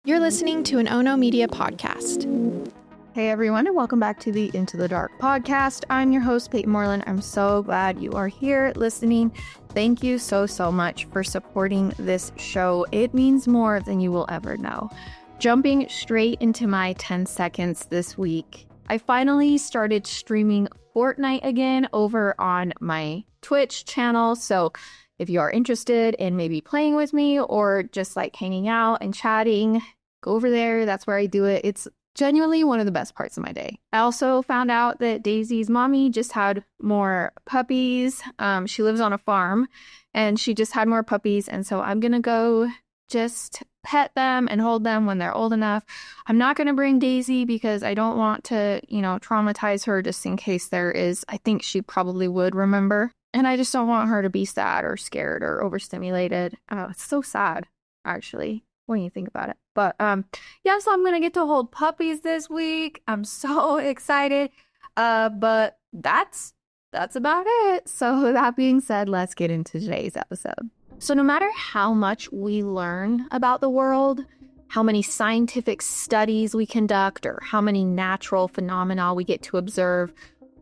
You're listening to an Ono Media podcast. Hey everyone, and welcome back to the Into the Dark podcast. I'm your host, Payton Moreland. I'm so glad you are here listening. Thank you so much for supporting this show. It means more than you will ever know. Jumping straight into my 10 seconds this week, I finally started streaming Fortnite again over on my Twitch channel. So if you are interested in maybe playing with me or just like hanging out and chatting, go over there. That's where I do it. It's genuinely one of the best parts of my day. I also found out that Daisy's mommy just had more puppies. She lives on a farm and she just had more puppies. And so I'm going to go just pet them and hold them when they're old enough. I'm not going to bring Daisy because I don't want to, traumatize her just in case there is. I think she probably would remember. And I just don't want her to be sad or scared or overstimulated. Oh, it's so sad, actually, when you think about it. But so I'm going to get to hold puppies this week. I'm so excited. But that's about it. So that being said, let's get into today's episode. So no matter how much we learn about the world, how many scientific studies we conduct, or how many natural phenomena we get to observe,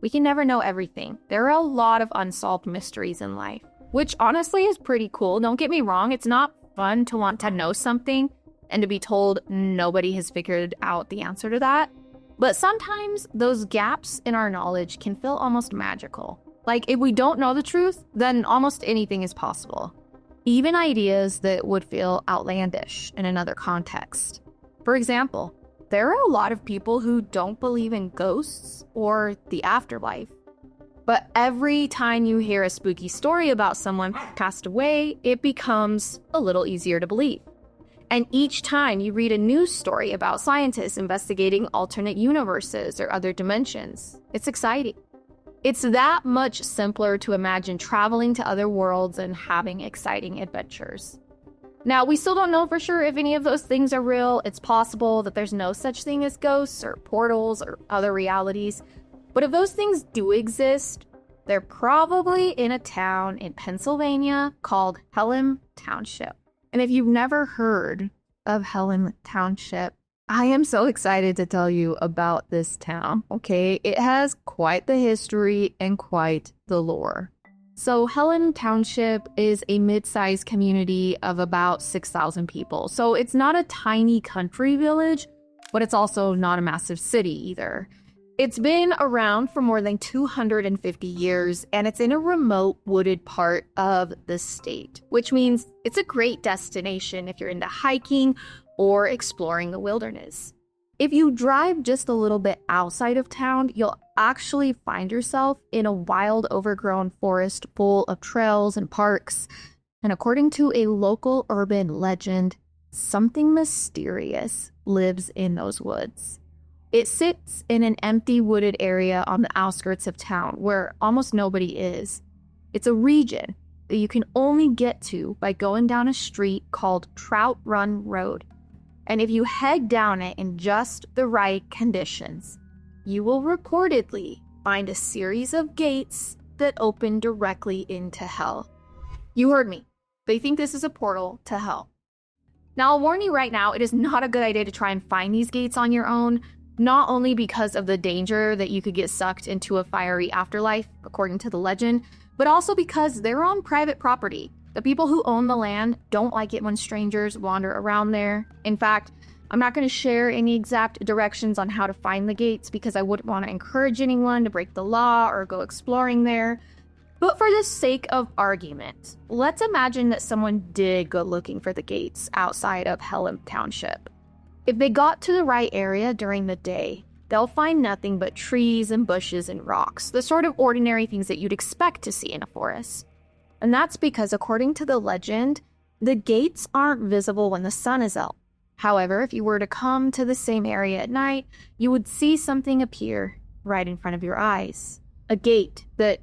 we can never know everything. There are a lot of unsolved mysteries in life, which honestly is pretty cool. Don't get me wrong. It's not fun to want to know something and to be told nobody has figured out the answer to that. But sometimes those gaps in our knowledge can feel almost magical. Like if we don't know the truth, then almost anything is possible. Even ideas that would feel outlandish in another context. For example, there are a lot of people who don't believe in ghosts or the afterlife. But every time you hear a spooky story about someone passed away, it becomes a little easier to believe. And each time you read a news story about scientists investigating alternate universes or other dimensions, it's exciting. It's that much simpler to imagine traveling to other worlds and having exciting adventures. Now, we still don't know for sure if any of those things are real. It's possible that there's no such thing as ghosts or portals or other realities. But if those things do exist, they're probably in a town in Pennsylvania called Hellam Township. And if you've never heard of Hellam Township, I am so excited to tell you about this town, okay? It has quite the history and quite the lore. So Hellam Township is a mid-sized community of about 6,000 people. So it's not a tiny country village, but it's also not a massive city either. It's been around for more than 250 years, and it's in a remote wooded part of the state, which means it's a great destination if you're into hiking or exploring the wilderness. If you drive just a little bit outside of town, you'll actually find yourself in a wild, overgrown forest full of trails and parks. And according to a local urban legend, something mysterious lives in those woods. It sits in an empty wooded area on the outskirts of town where almost nobody is. It's a region that you can only get to by going down a street called Trout Run Road. And if you head down it in just the right conditions, you will reportedly find a series of gates that open directly into hell. You heard me. They think this is a portal to hell. Now, I'll warn you right now, it is not a good idea to try and find these gates on your own, not only because of the danger that you could get sucked into a fiery afterlife, according to the legend, but also because they're on private property. The people who own the land don't like it when strangers wander around there. In fact, I'm not going to share any exact directions on how to find the gates because I wouldn't want to encourage anyone to break the law or go exploring there. But for the sake of argument, let's imagine that someone did go looking for the gates outside of Hellam Township. If they got to the right area during the day, they'll find nothing but trees and bushes and rocks, the sort of ordinary things that you'd expect to see in a forest. And that's because, according to the legend, the gates aren't visible when the sun is out. However, if you were to come to the same area at night, you would see something appear right in front of your eyes. A gate that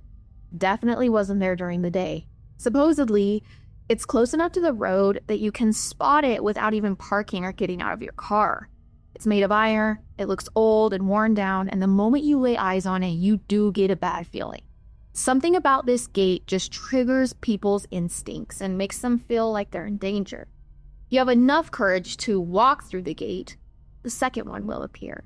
definitely wasn't there during the day. Supposedly, it's close enough to the road that you can spot it without even parking or getting out of your car. It's made of iron, it looks old and worn down, and the moment you lay eyes on it, you do get a bad feeling. Something about this gate just triggers people's instincts and makes them feel like they're in danger. you have enough courage to walk through the gate, the second one will appear.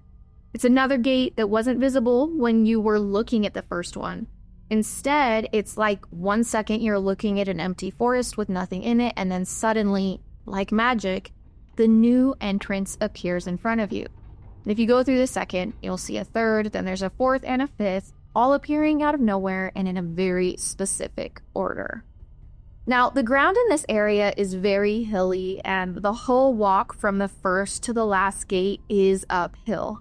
It's another gate that wasn't visible when you were looking at the first one. Instead, it's like 1 second you're looking at an empty forest with nothing in it, and then suddenly, like magic, the new entrance appears in front of you. And if you go through the second, you'll see a third, then there's a fourth and a fifth, all appearing out of nowhere and in a very specific order. Now, the ground in this area is very hilly, and the whole walk from the first to the last gate is uphill.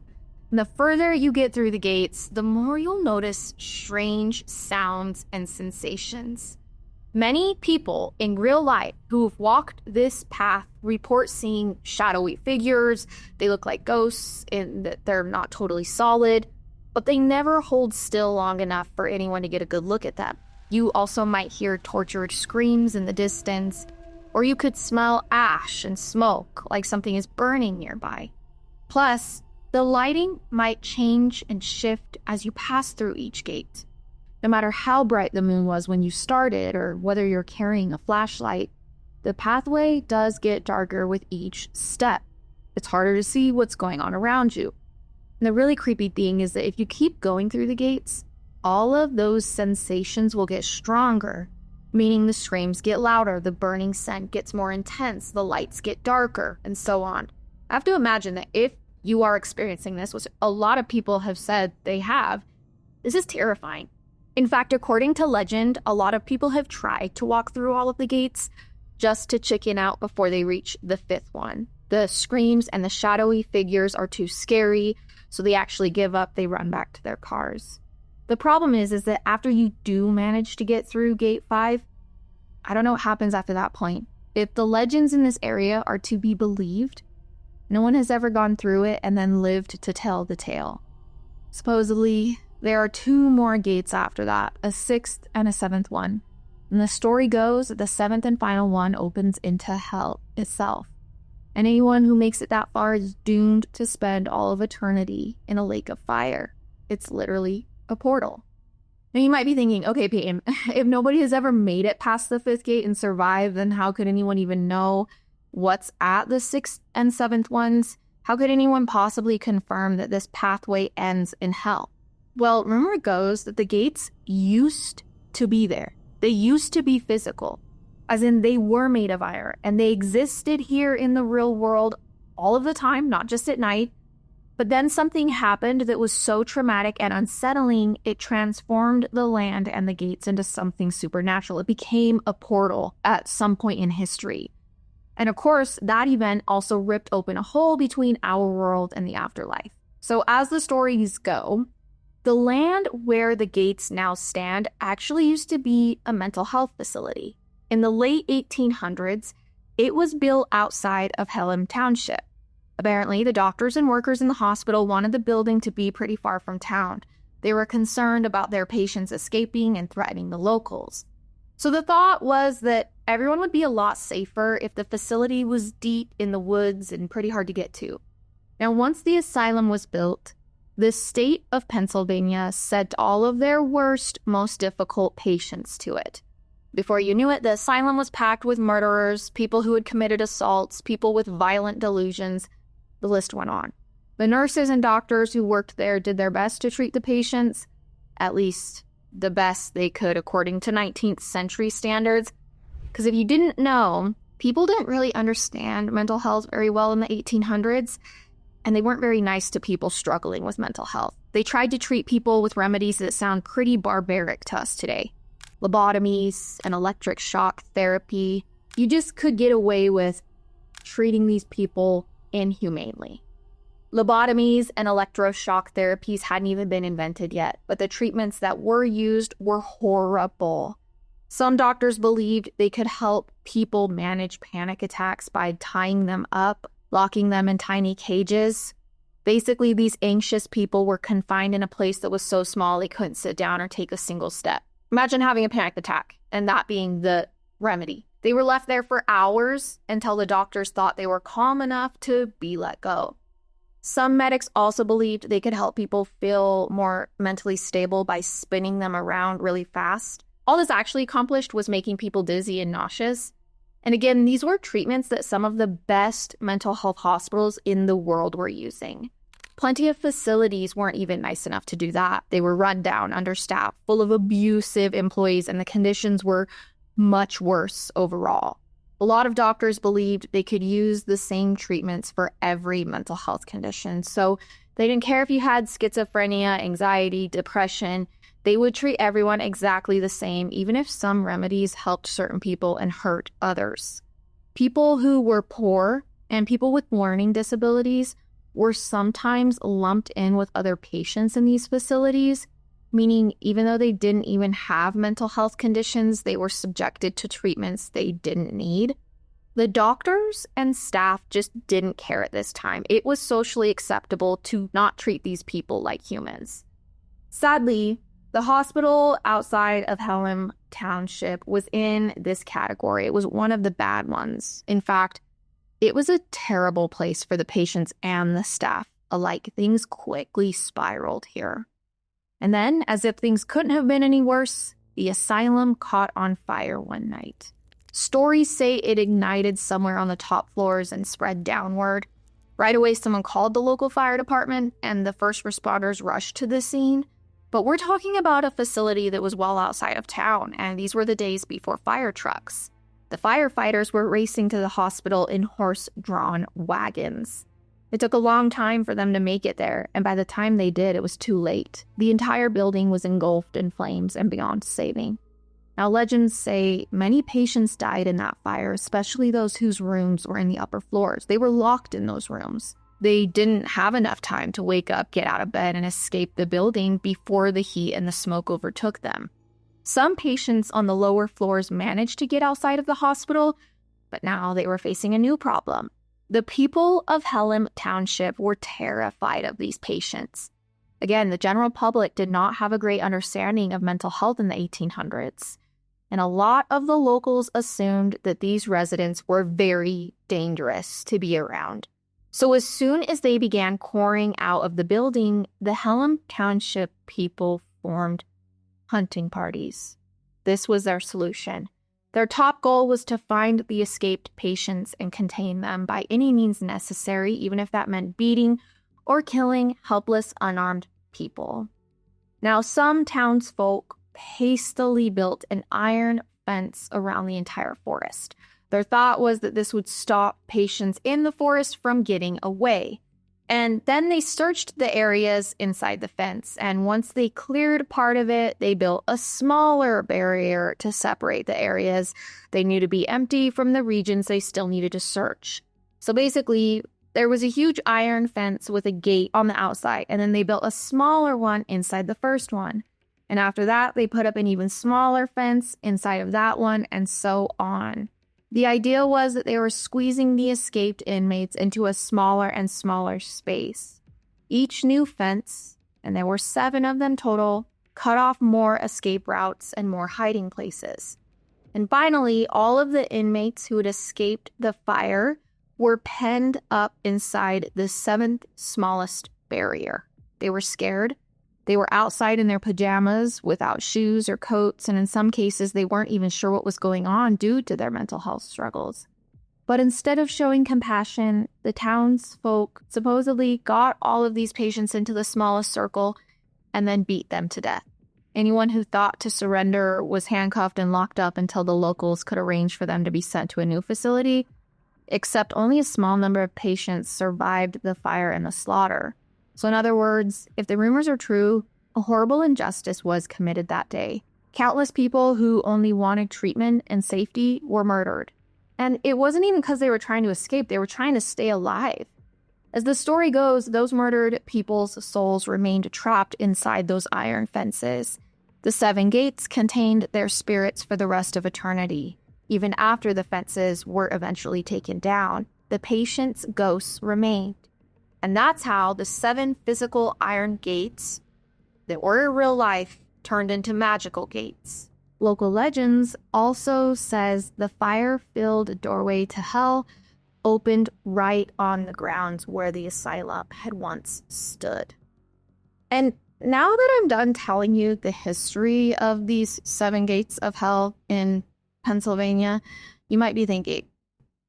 And the further you get through the gates, the more you'll notice strange sounds and sensations. Many people in real life who've walked this path report seeing shadowy figures. They look like ghosts in that they're not totally solid, but they never hold still long enough for anyone to get a good look at them. You also might hear tortured screams in the distance, or you could smell ash and smoke like something is burning nearby. Plus, the lighting might change and shift as you pass through each gate. No matter how bright the moon was when you started, or whether you're carrying a flashlight, the pathway does get darker with each step. It's harder to see what's going on around you. And the really creepy thing is that if you keep going through the gates, all of those sensations will get stronger, meaning the screams get louder, the burning scent gets more intense, the lights get darker, and so on. I have to imagine that if you are experiencing this, which a lot of people have said they have, this is terrifying. In fact, according to legend, a lot of people have tried to walk through all of the gates just to chicken out before they reach the fifth one. The screams and the shadowy figures are too scary, so they actually give up, they run back to their cars. The problem is that after you do manage to get through gate 5, I don't know what happens after that point. If the legends in this area are to be believed, no one has ever gone through it and then lived to tell the tale. Supposedly, there are 2 more gates after that, a 6th and a 7th one. And the story goes that the 7th and final one opens into hell itself. And anyone who makes it that far is doomed to spend all of eternity in a lake of fire. It's literally a portal. Now you might be thinking, okay, Payton, if nobody has ever made it past the 5th gate and survived, then how could anyone even know what's at the 6th and 7th ones? How could anyone possibly confirm that this pathway ends in hell? Well, rumor goes that the gates used to be there. They used to be physical, as in they were made of iron, and they existed here in the real world all of the time, not just at night. But then something happened that was so traumatic and unsettling, it transformed the land and the gates into something supernatural. It became a portal at some point in history. And of course, that event also ripped open a hole between our world and the afterlife. So as the stories go, the land where the gates now stand actually used to be a mental health facility. In the late 1800s, it was built outside of Hellam Township. Apparently, the doctors and workers in the hospital wanted the building to be pretty far from town. They were concerned about their patients escaping and threatening the locals. So the thought was that everyone would be a lot safer if the facility was deep in the woods and pretty hard to get to. Now, once the asylum was built, the state of Pennsylvania sent all of their worst, most difficult patients to it. Before you knew it, the asylum was packed with murderers, people who had committed assaults, people with violent delusions. The list went on. The nurses and doctors who worked there did their best to treat the patients, at least the best they could according to 19th century standards. Because if you didn't know, people didn't really understand mental health very well in the 1800s, and they weren't very nice to people struggling with mental health. They tried to treat people with remedies that sound pretty barbaric to us today. Lobotomies and electric shock therapy. You just could get away with treating these people inhumanely. Lobotomies and electroshock therapies hadn't even been invented yet, but the treatments that were used were horrible. Some doctors believed they could help people manage panic attacks by tying them up, locking them in tiny cages. Basically, these anxious people were confined in a place that was so small they couldn't sit down or take a single step. Imagine having a panic attack and that being the remedy. They were left there for hours until the doctors thought they were calm enough to be let go. Some medics also believed they could help people feel more mentally stable by spinning them around really fast. All this actually accomplished was making people dizzy and nauseous. And again, these were treatments that some of the best mental health hospitals in the world were using. Plenty of facilities weren't even nice enough to do that. They were run down, understaffed, full of abusive employees, and the conditions were much worse overall. A lot of doctors believed they could use the same treatments for every mental health condition. So they didn't care if you had schizophrenia, anxiety, depression. They would treat everyone exactly the same, even if some remedies helped certain people and hurt others. People who were poor and people with learning disabilities were sometimes lumped in with other patients in these facilities, meaning even though they didn't even have mental health conditions, they were subjected to treatments they didn't need. The doctors and staff just didn't care at this time. It was socially acceptable to not treat these people like humans. Sadly, the hospital outside of Hellam Township was in this category. It was one of the bad ones. In fact, it was a terrible place for the patients and the staff alike. Things quickly spiraled here. And then, as if things couldn't have been any worse, the asylum caught on fire one night. Stories say it ignited somewhere on the top floors and spread downward. Right away, someone called the local fire department, and the first responders rushed to the scene. But we're talking about a facility that was well outside of town, and these were the days before fire trucks. The firefighters were racing to the hospital in horse-drawn wagons. It took a long time for them to make it there, and by the time they did, it was too late. The entire building was engulfed in flames and beyond saving. Now, legends say many patients died in that fire, especially those whose rooms were in the upper floors. They were locked in those rooms. They didn't have enough time to wake up, get out of bed, and escape the building before the heat and the smoke overtook them. Some patients on the lower floors managed to get outside of the hospital, but now they were facing a new problem. The people of Hellam Township were terrified of these patients. Again, the general public did not have a great understanding of mental health in the 1800s, and a lot of the locals assumed that these residents were very dangerous to be around. So as soon as they began pouring out of the building, the Hellam Township people formed hunting parties. This was their solution. Their top goal was to find the escaped patients and contain them by any means necessary, even if that meant beating or killing helpless, unarmed people. Now, some townsfolk hastily built an iron fence around the entire forest. Their thought was that this would stop patients in the forest from getting away. And then they searched the areas inside the fence, and once they cleared part of it, they built a smaller barrier to separate the areas they knew to be empty from the regions they still needed to search. So basically, there was a huge iron fence with a gate on the outside, and then they built a smaller one inside the first one. And after that, they put up an even smaller fence inside of that one, and so on. The idea was that they were squeezing the escaped inmates into a smaller and smaller space. Each new fence, and there were 7 of them total, cut off more escape routes and more hiding places. And finally, all of the inmates who had escaped the fire were penned up inside the 7th smallest barrier. They were scared. They were outside in their pajamas without shoes or coats, and in some cases, they weren't even sure what was going on due to their mental health struggles. But instead of showing compassion, the townsfolk supposedly got all of these patients into the smallest circle and then beat them to death. Anyone who thought to surrender was handcuffed and locked up until the locals could arrange for them to be sent to a new facility, except only a small number of patients survived the fire and the slaughter. So in other words, if the rumors are true, a horrible injustice was committed that day. Countless people who only wanted treatment and safety were murdered. And it wasn't even because they were trying to escape, they were trying to stay alive. As the story goes, those murdered people's souls remained trapped inside those iron fences. The 7 gates contained their spirits for the rest of eternity. Even after the fences were eventually taken down, the patients' ghosts remained. And that's how the 7 physical iron gates that were in real life turned into magical gates. Local legends also says the fire-filled doorway to hell opened right on the grounds where the asylum had once stood. And now that I'm done telling you the history of these 7 gates of hell in Pennsylvania, You might be thinking,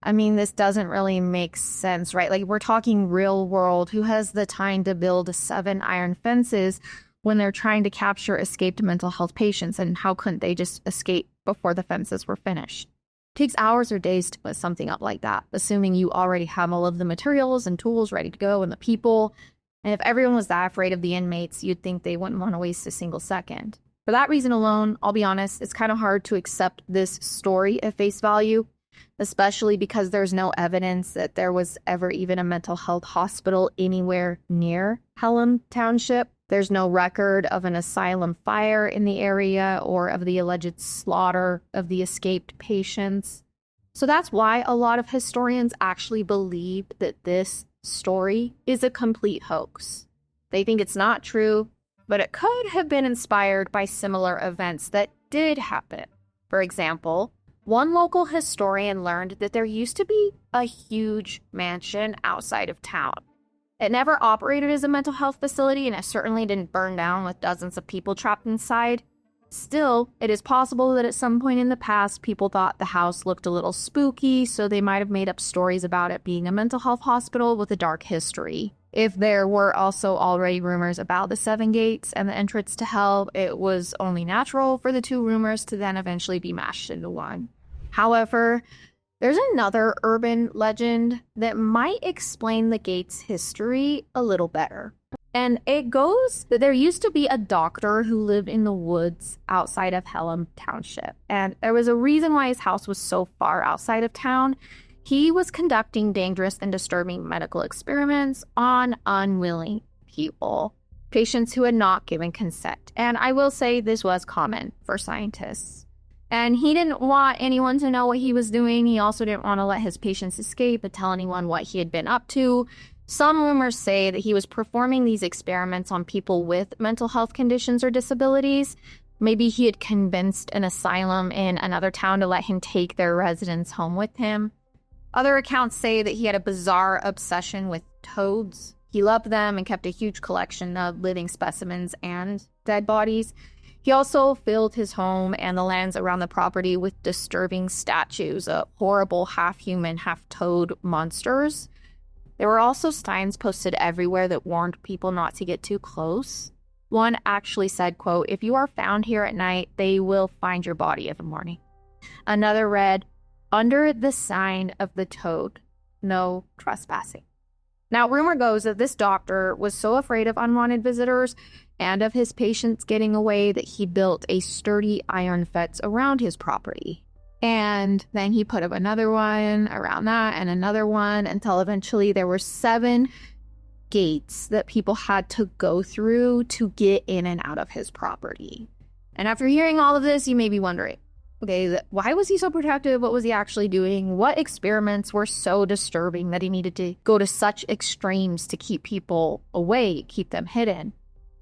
I mean, this doesn't really make sense, right? Like, we're talking real world. Who has the time to build 7 iron fences when they're trying to capture escaped mental health patients? And how couldn't they just escape before the fences were finished? It takes hours or days to put something up like that, assuming you already have all of the materials and tools ready to go and the people. And if everyone was that afraid of the inmates, you'd think they wouldn't want to waste a single second. For that reason alone, I'll be honest, it's kind of hard to accept this story at face value, especially because there's no evidence that there was ever even a mental health hospital anywhere near Hellam Township. There's no record of an asylum fire in the area or of the alleged slaughter of the escaped patients. So that's why a lot of historians actually believe that this story is a complete hoax. They think it's not true, but it could have been inspired by similar events that did happen. For example, one local historian learned that there used to be a huge mansion outside of town. It never operated as a mental health facility, and it certainly didn't burn down with dozens of people trapped inside. Still, it is possible that at some point in the past, people thought the house looked a little spooky, so they might have made up stories about it being a mental health hospital with a dark history. If there were also already rumors about the 7 gates and the entrance to hell, it was only natural for the 2 rumors to then eventually be mashed into one. However, there's another urban legend that might explain the gate's history a little better. And it goes that there used to be a doctor who lived in the woods outside of Hellam Township. And there was a reason why his house was so far outside of town. He was conducting dangerous and disturbing medical experiments on unwilling people, patients who had not given consent. And I will say this was common for scientists. And he didn't want anyone to know what he was doing. He also didn't want to let his patients escape and tell anyone what he had been up to. Some rumors say that he was performing these experiments on people with mental health conditions or disabilities. Maybe he had convinced an asylum in another town to let him take their residents home with him. Other accounts say that he had a bizarre obsession with toads. He loved them and kept a huge collection of living specimens and dead bodies. He also filled his home and the lands around the property with disturbing statues of horrible half-human, half-toad monsters. There were also signs posted everywhere that warned people not to get too close. One actually said, quote, "If you are found here at night, they will find your body in the morning." Another read, "Under the sign of the toad, no trespassing." Now, rumor goes that this doctor was so afraid of unwanted visitors and of his patients getting away that he built a sturdy iron fence around his property. And then he put up another one around that and another one until eventually there were 7 gates that people had to go through to get in and out of his property. And after hearing all of this, you may be wondering, okay, why was he so protective? What was he actually doing? What experiments were so disturbing that he needed to go to such extremes to keep people away, keep them hidden?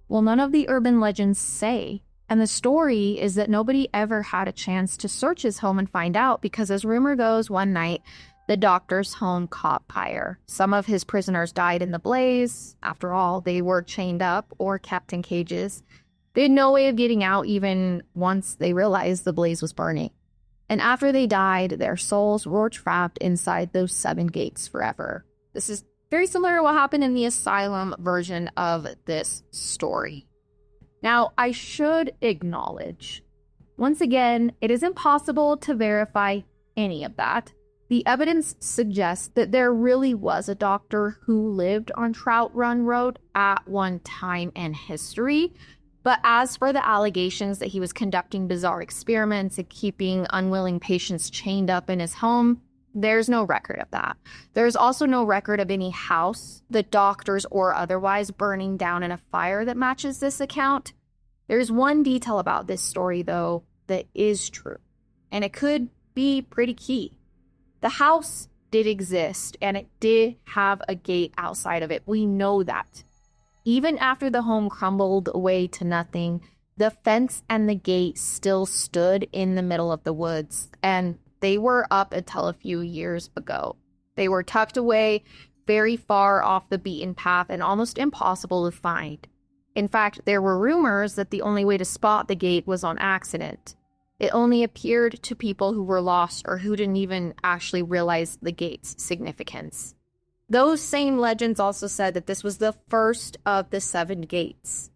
Well, none of the urban legends say. And the story is that nobody ever had a chance to search his home and find out because, as rumor goes, one night, the doctor's home caught fire. Some of his prisoners died in the blaze. After all, they were chained up or kept in cages. They had no way of getting out even once they realized the blaze was burning. And after they died, their souls were trapped inside those 7 gates forever. This is very similar to what happened in the asylum version of this story. Now, I should acknowledge, once again, it is impossible to verify any of that. The evidence suggests that there really was a doctor who lived on Trout Run Road at one time in history. But as for the allegations that he was conducting bizarre experiments and keeping unwilling patients chained up in his home, there's no record of that. There's also no record of any house, the doctors or otherwise, burning down in a fire that matches this account. There's one detail about this story, though, that is true, and it could be pretty key. The house did exist, and it did have a gate outside of it. We know that. Even after the home crumbled away to nothing, the fence and the gate still stood in the middle of the woods, and they were up until a few years ago. They were tucked away very far off the beaten path and almost impossible to find. In fact, there were rumors that the only way to spot the gate was on accident. It only appeared to people who were lost or who didn't even actually realize the gate's significance. Those same legends also said that this was the first of the 7 gates.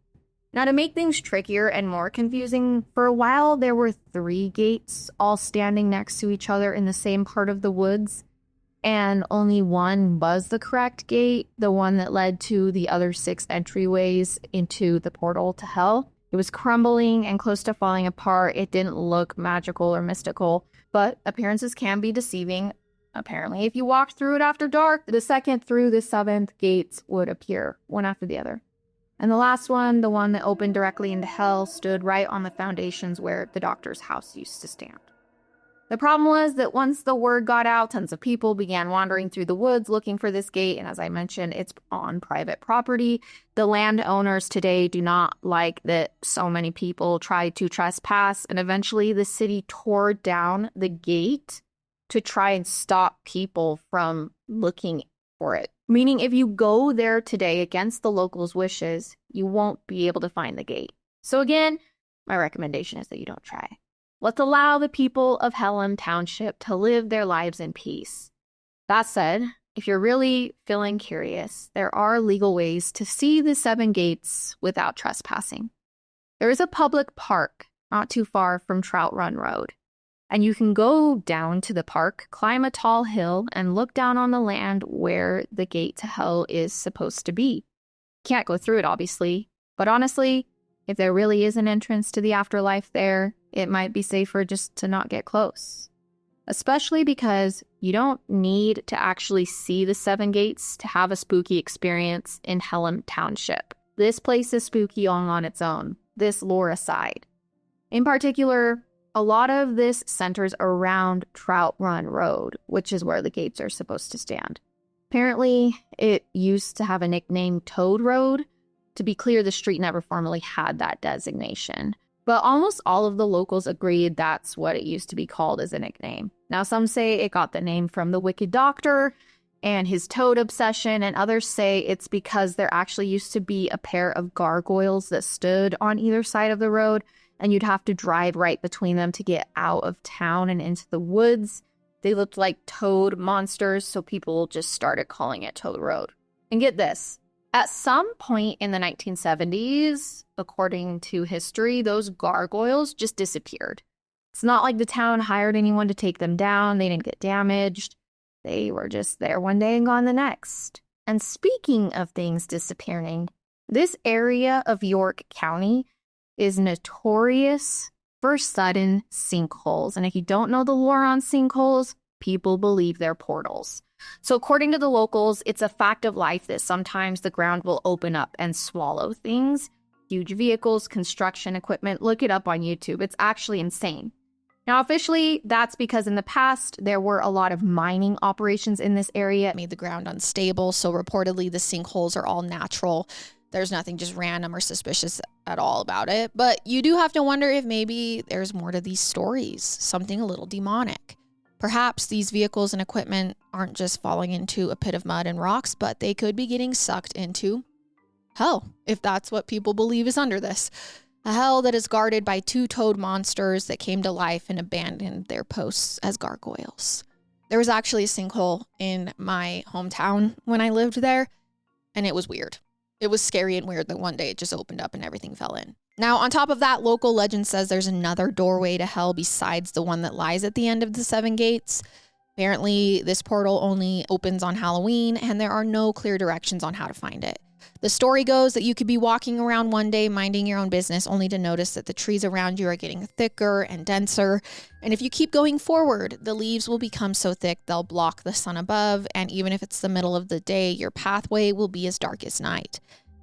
Now, to make things trickier and more confusing, for a while there were 3 gates all standing next to each other in the same part of the woods, and only one was the correct gate, the one that led to the other 6 entryways into the portal to hell. It was crumbling and close to falling apart. It didn't look magical or mystical, but appearances can be deceiving. Apparently, if you walked through it after dark, the 2nd through the 7th gates would appear, one after the other. And the last one, the one that opened directly into hell, stood right on the foundations where the doctor's house used to stand. The problem was that once the word got out, tons of people began wandering through the woods looking for this gate, and as I mentioned, it's on private property. The landowners today do not like that so many people tried to trespass, and eventually the city tore down the gate to try and stop people from looking for it. Meaning if you go there today against the locals' wishes, you won't be able to find the gate. So again, my recommendation is that you don't try. Let's allow the people of Hellam Township to live their lives in peace. That said, if you're really feeling curious, there are legal ways to see the 7 gates without trespassing. There is a public park not too far from Trout Run Road, and you can go down to the park, climb a tall hill, and look down on the land where the gate to hell is supposed to be. Can't go through it, obviously, but honestly, if there really is an entrance to the afterlife there, it might be safer just to not get close. Especially because you don't need to actually see the 7 gates to have a spooky experience in Hellam Township. This place is spooky all on its own, this lore aside. In particular, a lot of this centers around Trout Run Road, which is where the gates are supposed to stand. Apparently, it used to have a nickname Toad Road. To be clear, the street never formally had that designation. But almost all of the locals agreed that's what it used to be called as a nickname. Now, some say it got the name from the Wicked Doctor and his toad obsession, and others say it's because there actually used to be a pair of gargoyles that stood on either side of the road, and you'd have to drive right between them to get out of town and into the woods. They looked like toad monsters, so people just started calling it Toad Road. And get this. At some point in the 1970s, according to history, those gargoyles just disappeared. It's not like the town hired anyone to take them down. They didn't get damaged. They were just there one day and gone the next. And speaking of things disappearing, this area of York County is notorious for sudden sinkholes. And if you don't know the lore on sinkholes, people believe they're portals. So according to the locals, it's a fact of life that sometimes the ground will open up and swallow things. Huge vehicles, construction equipment, look it up on YouTube. It's actually insane. Now, officially, that's because in the past, there were a lot of mining operations in this area. It made the ground unstable, so reportedly the sinkholes are all natural. There's nothing just random or suspicious at all about it. But you do have to wonder if maybe there's more to these stories, something a little demonic. Perhaps these vehicles and equipment aren't just falling into a pit of mud and rocks, but they could be getting sucked into hell, if that's what people believe is under this. A hell that is guarded by 2 toad monsters that came to life and abandoned their posts as gargoyles. There was actually a sinkhole in my hometown when I lived there, and it was weird. It was scary and weird that one day it just opened up and everything fell in. Now, on top of that, local legend says there's another doorway to hell besides the one that lies at the end of the 7 gates. Apparently, this portal only opens on Halloween, and there are no clear directions on how to find it. The story goes that you could be walking around one day minding your own business only to notice that the trees around you are getting thicker and denser. And if you keep going forward, the leaves will become so thick they'll block the sun above. And even if it's the middle of the day, your pathway will be as dark as night.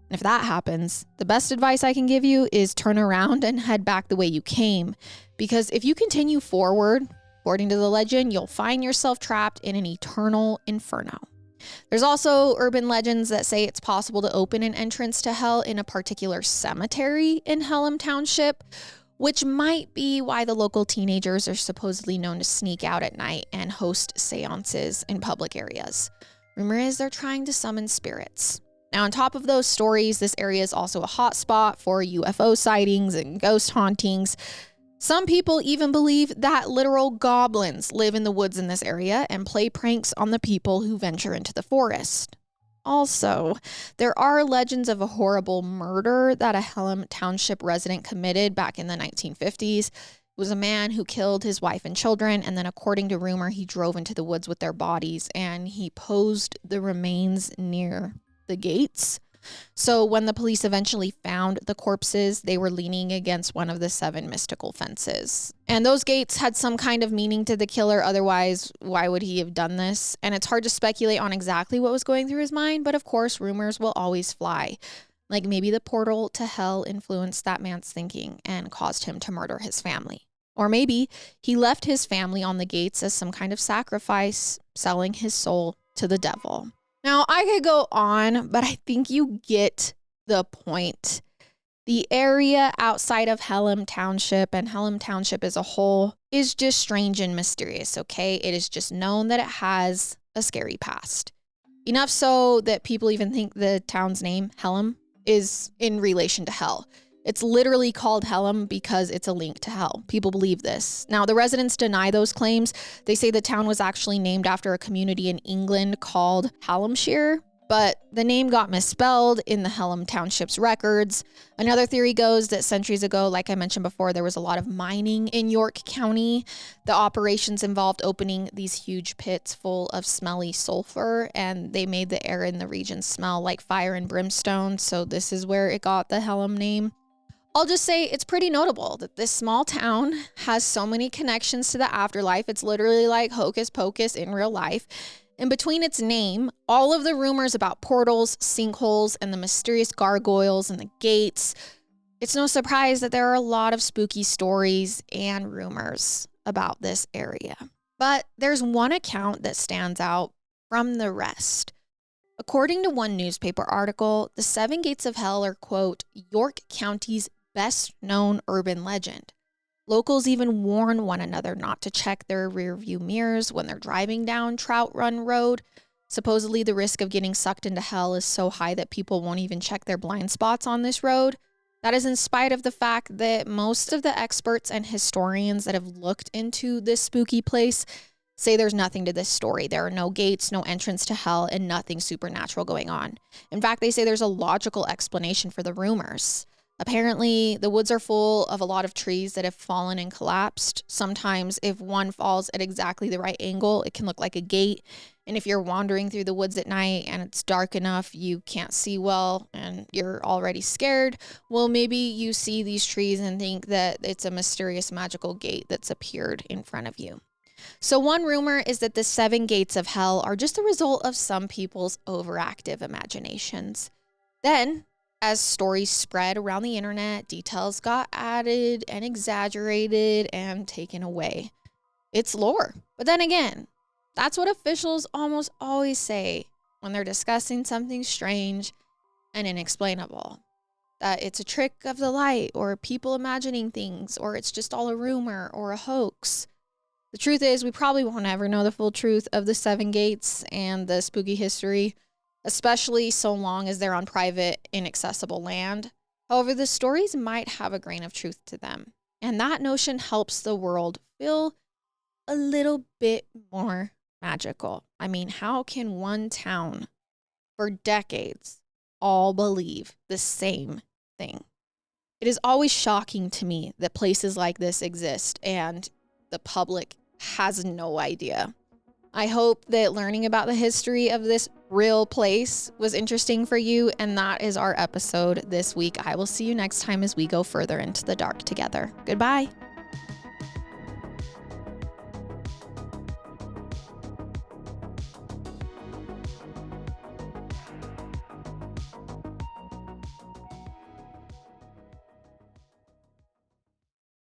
And if that happens, the best advice I can give you is turn around and head back the way you came. Because if you continue forward, according to the legend, you'll find yourself trapped in an eternal inferno. There's also urban legends that say it's possible to open an entrance to hell in a particular cemetery in Hellam Township, which might be why the local teenagers are supposedly known to sneak out at night and host seances in public areas. Rumor is they're trying to summon spirits. Now, on top of those stories, this area is also a hot spot for UFO sightings and ghost hauntings. Some people even believe that literal goblins live in the woods in this area and play pranks on the people who venture into the forest. Also, there are legends of a horrible murder that a Hellam Township resident committed back in the 1950s. It was a man who killed his wife and children, and then according to rumor, he drove into the woods with their bodies and he posed the remains near the gates. So when the police eventually found the corpses, they were leaning against one of the 7 mystical fences. And those gates had some kind of meaning to the killer. Otherwise, why would he have done this? And it's hard to speculate on exactly what was going through his mind, but of course, rumors will always fly. Like maybe the portal to hell influenced that man's thinking and caused him to murder his family. Or maybe he left his family on the gates as some kind of sacrifice, selling his soul to the devil. Now, I could go on, but I think you get the point. The area outside of Hellam Township and Hellam Township as a whole is just strange and mysterious, okay? It is just known that it has a scary past. Enough so that people even think the town's name, Hellam, is in relation to hell. It's literally called Hellam because it's a link to hell. People believe this. Now, the residents deny those claims. They say the town was actually named after a community in England called Hallamshire, but the name got misspelled in the Hellam Township's records. Another theory goes that centuries ago, like I mentioned before, there was a lot of mining in York County. The operations involved opening these huge pits full of smelly sulfur, and they made the air in the region smell like fire and brimstone, so this is where it got the Hellam name. I'll just say it's pretty notable that this small town has so many connections to the afterlife. It's literally like hocus pocus in real life. And between its name, all of the rumors about portals, sinkholes, and the mysterious gargoyles and the gates, it's no surprise that there are a lot of spooky stories and rumors about this area. But there's one account that stands out from the rest. According to one newspaper article, the 7 Gates of Hell are, quote, York County's best-known urban legend. Locals even warn one another not to check their rearview mirrors when they're driving down Trout Run Road. Supposedly, the risk of getting sucked into hell is so high that people won't even check their blind spots on this road. That is in spite of the fact that most of the experts and historians that have looked into this spooky place say there's nothing to this story. There are no gates, no entrance to hell, and nothing supernatural going on. In fact, they say there's a logical explanation for the rumors. Apparently, the woods are full of a lot of trees that have fallen and collapsed. Sometimes if one falls at exactly the right angle, it can look like a gate. And if you're wandering through the woods at night and it's dark enough, you can't see well and you're already scared, well, maybe you see these trees and think that it's a mysterious magical gate that's appeared in front of you. So one rumor is that the 7 gates of hell are just the result of some people's overactive imaginations. Then, as stories spread around the internet, details got added and exaggerated and taken away. It's lore. But then again, that's what officials almost always say when they're discussing something strange and inexplainable. That it's a trick of the light, or people imagining things, or it's just all a rumor or a hoax. The truth is, we probably won't ever know the full truth of the 7 gates and the spooky history, especially so long as they're on private, inaccessible land. However, the stories might have a grain of truth to them, and that notion helps the world feel a little bit more magical. I mean, how can one town for decades all believe the same thing? It is always shocking to me that places like this exist and the public has no idea. I hope that learning about the history of this real place was interesting for you, and that is our episode this week. I will see you next time as we go further into the dark together. Goodbye.